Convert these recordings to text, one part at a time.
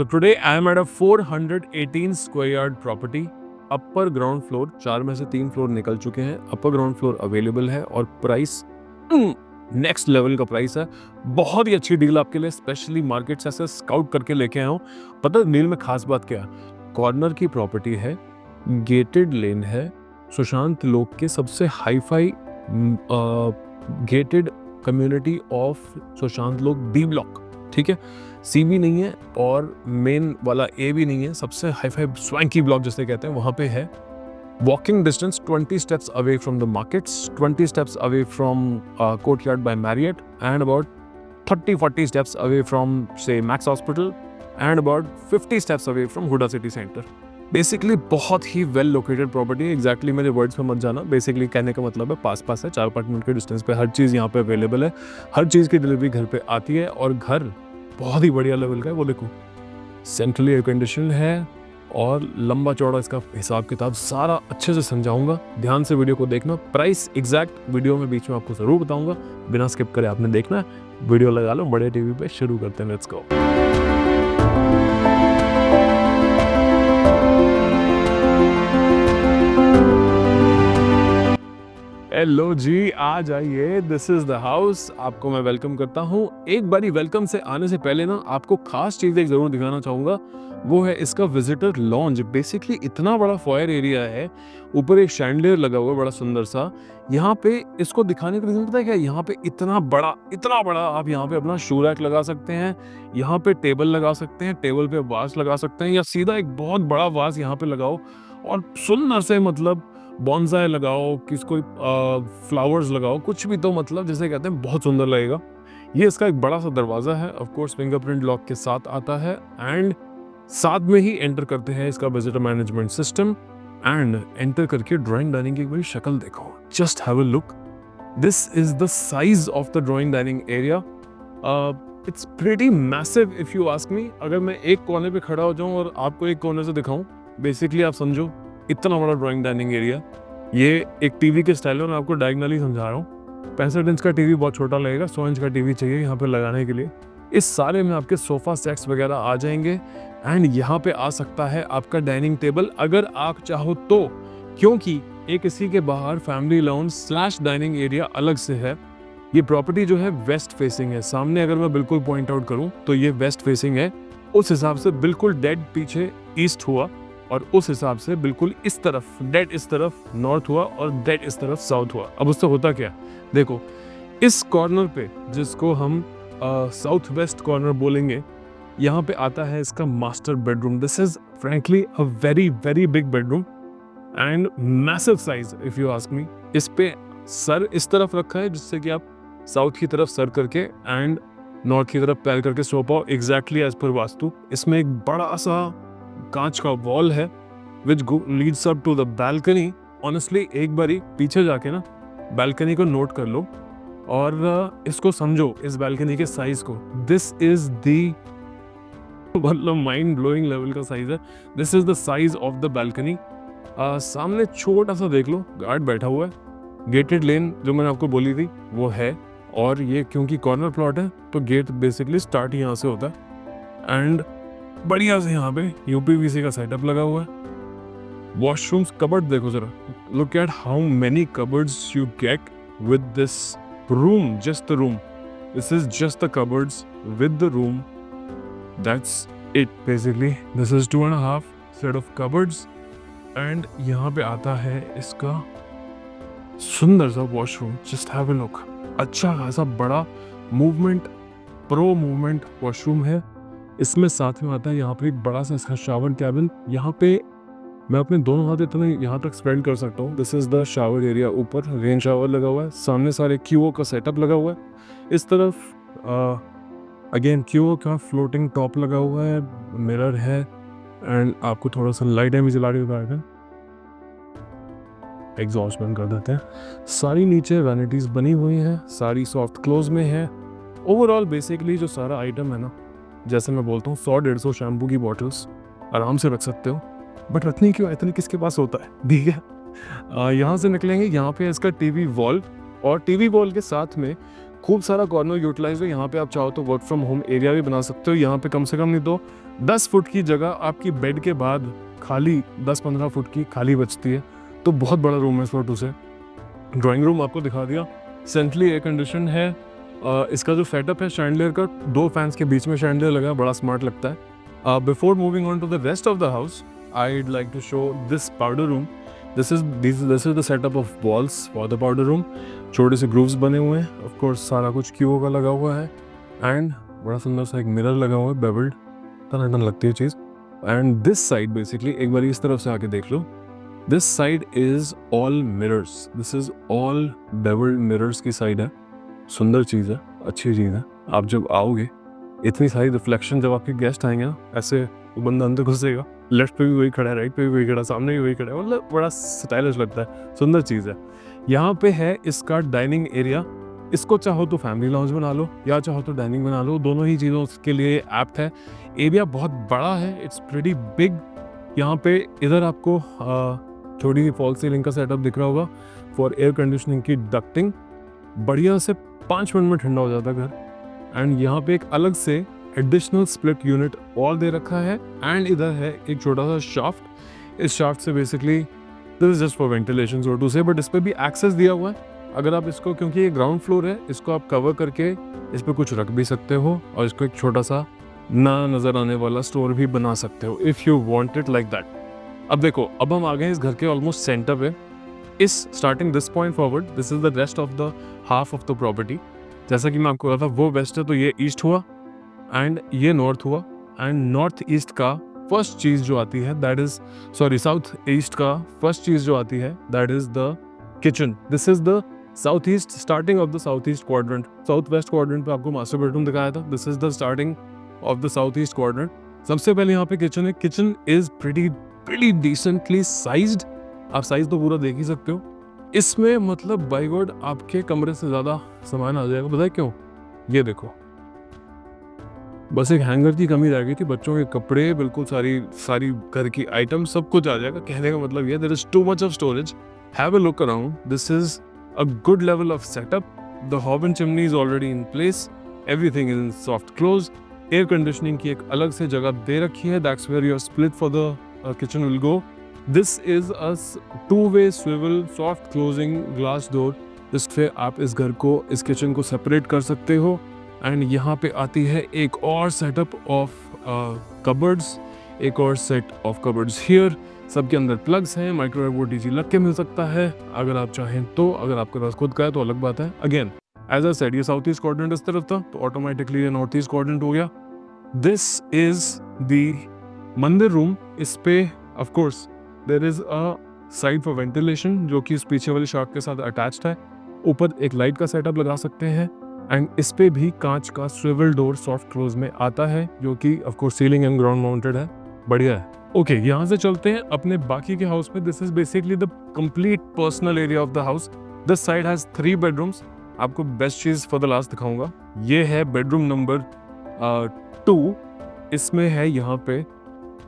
So today I am at a 418 square yard property. Upper ground floor, 4 में से 3 floor निकल चुके हैं. अपर ग्राउंड फ्लोर अवेलेबल है और प्राइस नेक्स्ट लेवल का प्राइस है. बहुत ही अच्छी डील आपके लिए, स्पेशली मार्केट से ऐसे स्काउट करके लेके आया हूँ. पता है डील में खास बात क्या है? कॉर्नर की प्रॉपर्टी है, गेटेड लेन है, सुशांत लोक के सबसे hifi gated community of Sushant Lok B block. ठीक है, सी भी नहीं है और मेन वाला ए भी नहीं है, सबसे हाईफाई स्वैंकी ब्लॉक जिसे कहते हैं वहां पे है. Walking distance 20 steps away from the markets, 20 steps away from courtyard by Marriott and about 30-40 steps away from से Max hospital and about 50 steps away from Huda city centre. Basically बहुत ही well located property है. Exactly मेरे words में मत जाना. Basically कहने का मतलब है पास पास है, 4-5 मिनट के डिस्टेंस पे हर चीज़ यहाँ पे अवेलेबल है. हर चीज़ की डिलीवरी घर पे आती है और घर बहुत ही बढ़िया लेवल का है. वो देखो सेंट्रली एयर कंडीशन है और लंबा चौड़ा इसका हिसाब किताब सारा अच्छे से समझाऊंगा. ध्यान से वीडियो को देखना. प्राइस एग्जैक्ट वीडियो में बीच में आपको ज़रूर बताऊंगा, बिना स्किप करे आपने देखना है. वीडियो लगा लो, बड़े टीवी पे शुरू करते हैं. Let's go. हेलो जी, आ जाइए. This is the house. आपको मैं वेलकम करता हूँ. एक बारी वेलकम से आने से पहले ना आपको खास चीज़ एक जरूर दिखाना चाहूँगा. वो है इसका विजिटर लॉन्ज. बेसिकली इतना बड़ा फॉयर एरिया है, ऊपर एक शैंडलियर लगा हुआ है बड़ा सुंदर सा. यहाँ पे इसको दिखाने का रीजन पता है क्या? यहाँ पे इतना बड़ा आप यहाँ पे अपना शू रैक लगा सकते हैं, यहाँ पे टेबल लगा सकते हैं, टेबल पे वास लगा सकते हैं, या सीधा एक बहुत बड़ा वास यहाँ पे लगाओ और सुंदर से मतलब बॉन्साई लगाओ, कोई फ्लावर्स लगाओ, कुछ भी. तो मतलब जैसे कहते हैं बहुत सुंदर लगेगा. ये इसका एक बड़ा सा दरवाजा है, ऑफ कोर्स फिंगरप्रिंट लॉक के साथ आता है. एंड साथ में ही एंटर करते हैं इसका visitor management system. And enter करके ड्राइंग डाइनिंग की एक बड़ी शक्ल देखो. Just have a look. This is the size of the drawing dining area. It's pretty massive if you ask me. अगर मैं एक कोने पे खड़ा हो जाऊं और आपको एक कोने से दिखाऊं, बेसिकली आप समझो इतना बड़ा ड्राइंग डाइनिंग एरिया. ये एक टीवी के स्टाइल है, मैं आपको डायगनली समझा रहा हूँ. 65 इंच का टीवी बहुत छोटा लगेगा, 100 इंच का टीवी चाहिए यहाँ पे लगाने के लिए. इस सारे में आपके सोफा सेट्स वगैरह आ जाएंगे. एंड यहाँ पे आ सकता है आपका डाइनिंग टेबल अगर आप चाहो तो, क्योंकि एक इसी के बाहर फैमिली लाउंज / डाइनिंग एरिया अलग से है. ये प्रॉपर्टी जो है वेस्ट फेसिंग है. सामने अगर मैं बिल्कुल पॉइंट आउट करूँ तो ये वेस्ट फेसिंग है. उस हिसाब से बिल्कुल डेड पीछे ईस्ट हुआ और उस हिसाब से बिल्कुल इस तरफ डेड इस तरफ नॉर्थ हुआ और डेड इस तरफ साउथ हुआ. अब उससे होता क्या, देखो इस कॉर्नर पे जिसको हम साउथ वेस्ट कॉर्नर बोलेंगे, यहाँ पे आता है इसका master bedroom. This is frankly a very very big bedroom and massive size if you ask me. इस पे सर इस तरफ रखा है जिससे कि आप साउथ की तरफ सर करके एंड नॉर्थ की तरफ पैर करके सो पाओ एग्जैक्टली एज पर वास्तु. इसमें एक बड़ा सा कांच का वॉल है which leads up to the balcony. Honestly एक बारी पीछे जाके ना बालकनी को नोट कर लो और इसको समझो, इस बालकनी के साइज को. दिस इज दी मतलब माइंड ब्लोइंग लेवल का साइज है. This is the size of the balcony. सामने छोटा सा देख लो गार्ड बैठा हुआ है. गेटेड लेन जो मैंने आपको बोली थी वो है. और ये क्योंकि कॉर्नर प्लॉट है तो गेट बेसिकली स्टार्ट यहाँ से होता है. एंड बढ़िया से यहाँ पे यूपीवीसी का सेटअप लगा हुआ है. वॉशरूम्स, कबर्ड देखो जरा. Look at how many cupboards you get with this room. Just the room. This is just the cupboards with the room. That's it basically. This is 2.5 set of cupboards. And यहाँ पे आता है इसका सुंदर सा washroom. Just have a look. अच्छा खासा बड़ा मूवमेंट, प्रो मूवमेंट वॉशरूम है. इसमें साथ में आता है यहाँ पे एक बड़ा सा इसका शावर कैबिन. यहाँ पे मैं अपने दोनों हाथ इतने यहाँ तक स्प्रेड कर सकता हूँ. This is the shower area. ऊपर रेन शावर लगा हुआ है. सामने सारे क्यूओ का सेटअप लगा हुआ है. इस तरफ अगेन क्यूओ का फ्लोटिंग टॉप लगा हुआ है. मिरर है एंड आपको थोड़ा सा लाइट भी जला के बताया था. एग्जॉस्ट बंद कर देते हैं. सारी नीचे वैनिटीज बनी हुई हैं, सारी सॉफ्ट क्लोज में है. ओवरऑल बेसिकली जो सारा आइटम है ना, जैसे मैं बोलता हूँ 100-150 शैम्पू की बॉटल्स आराम से रख सकते हो. बट रखनी क्यों, इतनी किसके पास होता है. ठीक है, यहाँ से निकलेंगे. यहाँ पे इसका टीवी वॉल और टीवी वॉल के साथ में खूब सारा कॉर्नर यूटिलाइज है। यहाँ पे आप चाहो तो वर्क फ्रॉम होम एरिया भी बना सकते हो। यहाँ पे कम से कम नहीं तो 10 फुट की जगह आपकी बेड के बाद खाली 10-15 फुट की खाली बचती है। तो बहुत बड़ा रूम है इस फोटो से। ड्राइंग रूम आपको दिखा दिया, सेंट्रली एयर कंडीशन है। इसका जो सेटअप है शैंडलियर का, 2 फैंस के बीच में शैंडलियर लगा है, बड़ा स्मार्ट लगता है। Before moving on to the rest of the house, I'd like to show this powder room. This is the setup of walls for the powder room. छोटे से grooves बने हुए हैं, of course सारा कुछ क्यू का लगा हुआ है, and बड़ा सुंदर सा एक मिरर लगा हुआ है, beveled, टन लगती है चीज़। And this side basically, एक बार इस तरफ से आके देख लो, this side is all mirrors. This is all beveled mirrors की side है। सुंदर चीज़ है, अच्छी चीज़ है। आप जब आओगे, इतनी सारी रिफ्लेक्शन, जब आपके गेस्ट आएंगे ना, ऐसे वो बंदा अंदर घुसेगा, लेफ्ट पे भी वही खड़ा है, राइट पे भी वही खड़ा, सामने भी वही खड़ा है, मतलब बड़ा स्टाइलिश लगता है, सुंदर चीज़ है। यहाँ पे है इसका डाइनिंग एरिया। इसको चाहो तो फैमिली लाउंज बना लो या चाहो तो डाइनिंग बना लो, दोनों ही चीज़ों के लिए एप्ट है। एरिया बहुत बड़ा है, इट्स प्रीटी बिग। यहाँ पे इधर आपको छोटी सी फॉल सीलिंग का सेटअप दिख रहा होगा फॉर एयर कंडीशनिंग की डक्टिंग। बढ़िया से 5 मिनट में ठंडा हो जाता है घर। एंड यहाँ पे एक अलग से एडिशनल स्प्लिट यूनिट और दे रखा है। एंड इधर है एक छोटा सा शाफ्ट। इस शाफ्ट से basically this is just for ventilation so to say, but इस पर भी एक्सेस दिया हुआ है। अगर आप इसको, क्योंकि ये ग्राउंड फ्लोर है, इसको आप कवर करके इस पर कुछ रख भी सकते हो और इसको एक छोटा सा ना नजर आने वाला स्टोर भी बना सकते हो if you want it like that. अब देखो, अब हम आ गए इस घर के ऑलमोस्ट सेंटर पे। इस starting this point forward, this is the rest of the half of the property. जैसा कि मैं आपको कहा था, वो वेस्ट है तो ये ईस्ट हुआ एंड ये नॉर्थ हुआ। एंड नॉर्थ ईस्ट का फर्स्ट चीज़ जो आती है that is, sorry south east का फर्स्ट चीज़ जो आती है that is the kitchen. This is the south east, starting of the south east quadrant. South west quadrant पे आपको मास्टर बेडरूम दिखाया था, this is the starting of the south east quadrant. सबसे पहले यहाँ पे किचन है। Kitchen is pretty decently sized. आप साइज तो पूरा देख ही सकते हो। इसमें मतलब बाय गॉड आपके कमरे से ज़्यादा सामान आ जाएगा। बताए क्यों? ये देखो, बस एक हैंगर की कमी रह गई थी, बच्चों के कपड़े, बिल्कुल सारी घर की आइटम, सब कुछ आ जाएगा। कहने का मतलब ये, there is too much of storage. Have a look around, this is a good level of setup. The hob chimney is already in place, everything is in soft close. Air conditioning की एक अलग से जगह दे रखी है, that's where your split for the kitchen will go. This is a 2-way swivel soft closing glass door, जिससे आप इस घर को, इस किचन को सेपरेट कर सकते हो। एंड यहाँ पे आती है एक और सेटअप ऑफ कबर्ड्स, एक और सेट ऑफ कबर्ड्स हियर। सबके अंदर प्लग्स हैं, माइक्रोवेव ओटीजी लग के मिल सकता है अगर आप चाहें तो। अगर आपके पास खुद का है तो अलग बात है। अगेन एज आई सेड, ये साउथ ईस्ट क्वाड्रेंट इस तरफ था तो ऑटोमेटिकली ये नॉर्थ ईस्ट क्वाड्रेंट हो गया। This is the mandir room. इस पे of course there is a side for ventilation जो कि इस पीछे वाली शार्क के साथ अटैच्ड है। ऊपर एक लाइट का सेटअप लगा सकते हैं। एंड इस पे भी कांच का स्विवल डोर सॉफ्ट क्लोज में आता है, जो कि of course ceiling and ground mounted है। बढ़िया है। ओके, यहाँ से चलते हैं अपने बाकी के हाउस में। This is basically the complete personal area of the house. This side has 3 bedrooms. आपको बेस्ट चीज फॉर द लास्ट दिखाऊंगा। ये है बेडरूम नंबर 2। इसमें है यहाँ पे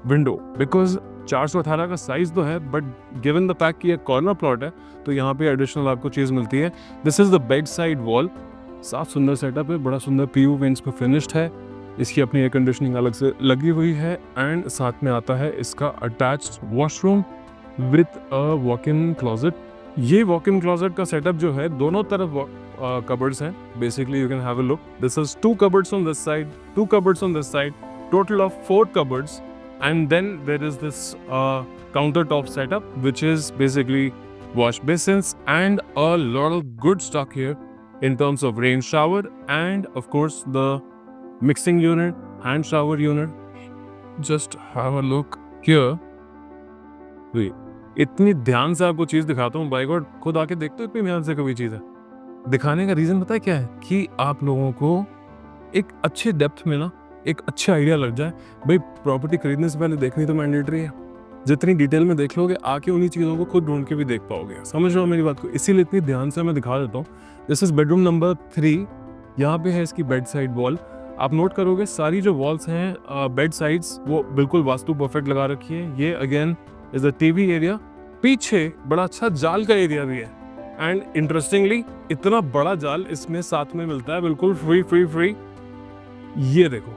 विंडो, बिकॉज 418 का साइज तो है, बट गिवन द फैक्ट कि ये कॉर्नर प्लॉट है तो यहाँ पे एडिशनल आपको चीज मिलती है। This is the bed side wall. साफ सुंदर सेटअप है, बड़ा सुंदर पीयू वेंट्स पे फिनिश्ड है। इसकी अपनी एयर कंडीशनिंग अलग से लगी हुई है। एंड साथ में आता है इसका attached washroom with a walk in closet. ये वॉक इन क्लोजेट का सेटअप जो है, दोनों तरफ कबर्ड्स हैं। Basically you can have a look, this is 2 cupboards on this side, 2 cupboards on this side, total of 4 cupboards. And then there is this countertop setup, which is basically wash basins and a lot of good stock here in terms of rain shower and of course the mixing unit, hand shower unit. Just have a look here. इतनी ध्यान से आपको चीज दिखाता हूँ, bye God खुद आके देखते हो इतनी ध्यान से कभी चीज है। दिखाने का रीजन पता है क्या है? कि आप लोगों को एक अच्छे डेप्थ में ना एक अच्छा आइडिया लग जाए। भाई प्रॉपर्टी खरीदने से पहले देखनी तो मैंडेटरी है। जितनी डिटेल में देख लोगे, आके उन्हीं चीज़ों को खुद ढूंढ के भी देख पाओगे। समझ रहे हो मेरी बात को? इसीलिए इतनी ध्यान से मैं दिखा देता हूँ। This is bedroom number 3। यहाँ पे है इसकी बेड साइड वॉल। आप नोट करोगे सारी जो वॉल्स हैं बेड साइड्स, वो बिल्कुल वास्तु परफेक्ट लगा रखी है। ये again is the TV area. पीछे बड़ा अच्छा जाल का एरिया भी है। एंड इंटरेस्टिंगली इतना बड़ा जाल इसमें साथ में मिलता है, बिल्कुल फ्री फ्री फ्री। ये देखो,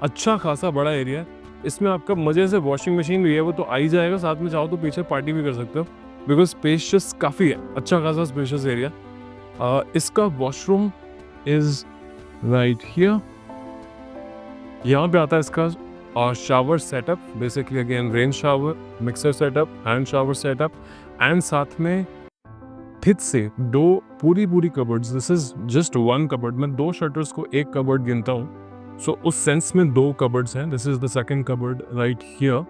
अच्छा खासा बड़ा एरिया है। इसमें आपका मजे से वॉशिंग मशीन भी है, वो तो आ ही जाएगा, साथ में चाहो तो पीछे पार्टी भी कर सकते हो, बिकॉज स्पेशियस काफ़ी है, अच्छा खासा स्पेशियस एरिया। इसका वॉशरूम इज राइट हियर। यहाँ पे आता है इसका shower setup, basically again rain shower, mixer setup, hand shower setup, and साथ में फिर से दो पूरी cupboards. This is just one cupboard, मैं दो शटर्स को एक कबर्ड गिनता हूँ, सो उस सेंस में दो कबर्ड्स हैं। This is the second cupboard right here.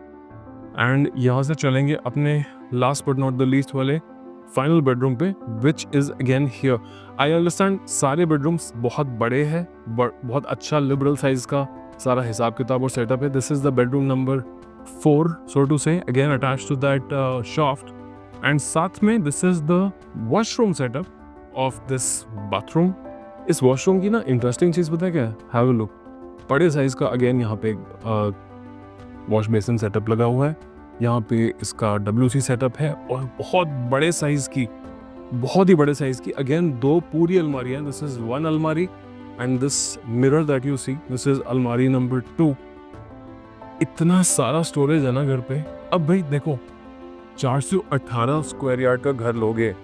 And यहाँ से चलेंगे अपने last but not the least वाले फाइनल बेडरूम पे, which is again here. I understand सारे बेडरूम्स बहुत बड़े हैं, बहुत अच्छा लिबरल साइज का सारा हिसाब किताब और सेटअप है। This is the bedroom number 4, so to say, again attach to that shaft. And साथ में this is the washroom setup of this bathroom. इस वॉशरूम की ना इंटरेस्टिंग चीज़ पता है क्या है? Have a look. बड़े साइज का अगेन यहाँ पे वॉश बेसिन सेटअप लगा हुआ है, यहाँ पे इसका WC सेटअप है, और बहुत बड़े साइज की, बहुत ही बड़े साइज की अगेन दो पूरी अलमारियाँ। This is one almari and this mirror that you see, this is almari number 2। इतना सारा स्टोरेज है ना घर पे। अब भाई देखो, 418 स्क्वायर यार्ड का घर लोगे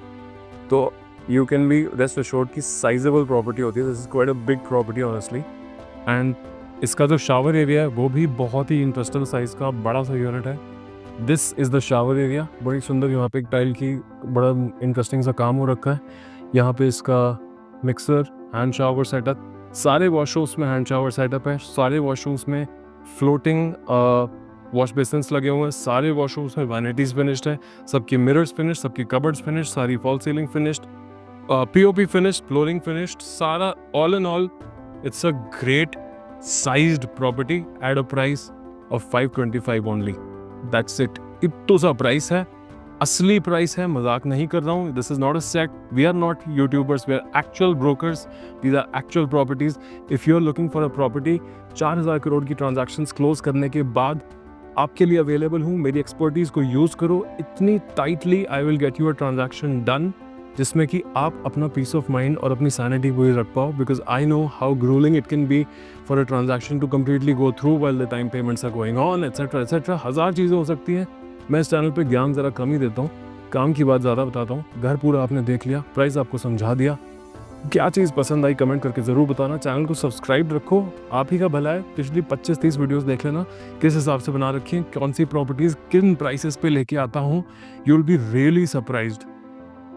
तो you can be rest assured की साइजेबल प्रॉपर्टी होती है। This is quite a big property honestly. And इसका जो शावर एरिया है वो भी बहुत ही इंटरेस्टिंग साइज का बड़ा सा यूनिट है। This is the shower area, बड़ी सुंदर, यहाँ पे एक टाइल की बड़ा इंटरेस्टिंग सा काम हो रखा है। यहाँ पे इसका मिक्सर, हैंड शावर सेटअप, सारे वॉशरूम्स में हैंड शावर सेटअप है, सारे वॉशरूम्स में फ्लोटिंग वॉश बेसिन्स लगे हुए हैं, सारे वॉशरूम्स में वैनिटीज फिनिश्ड है, सबकी मिरर्स फिनिश, सबकी कबर्ड्स फिनिश, सारी fall ceiling finished, POP finished, flooring finished, सारा all in all it's a great sized property at a price of 525 only. That's it. इतना सा प्राइस है, असली प्राइस है, मजाक नहीं कर रहा हूँ। This is not a set, we are not YouTubers, we are actual brokers, these are actual properties. If you are looking for a property, 4000 crore की ट्रांजैक्शंस क्लोज करने के बाद आपके लिए अवेलेबल हूँ। मेरी एक्सपर्टीज को यूज करो, इतनी tightly I will get you a transaction done, जिसमें कि आप अपना पीस ऑफ माइंड और अपनी सैनिटी पूरी रख पाओ, because I know how grueling it can be for a transaction to completely go through while the time payments are going on, etcetera etcetera. हज़ार चीज़ें हो सकती हैं। मैं इस चैनल पे ज्ञान ज़रा कम ही देता हूँ, काम की बात ज़्यादा बताता हूँ। घर पूरा आपने देख लिया, प्राइस आपको समझा दिया, क्या चीज़ पसंद आई कमेंट करके ज़रूर बताना। चैनल को सब्सक्राइब रखो, आप ही का भला है। पिछली 25-30 वीडियोस देख लेना, किस हिसाब से बना रखी हैं, कौन सी प्रॉपर्टीज़ किन प्राइसेस पे लेके आता हूँ। You will be really surprised.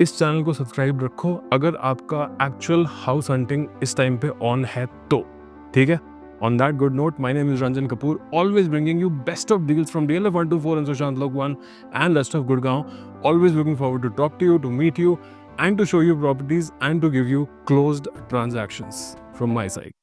इस चैनल को सब्सक्राइब रखो अगर आपका एक्चुअल हाउस हंटिंग इस टाइम पे ऑन है तो, ठीक है। On that good note, my name is Ranjan Kapoor, always bringing you best of deals from DLF 124 and Sushant Lok 1 and rest of Gurgaon. Always looking forward to talk to you, to meet you, and to show you properties and to give you closed transactions from my side.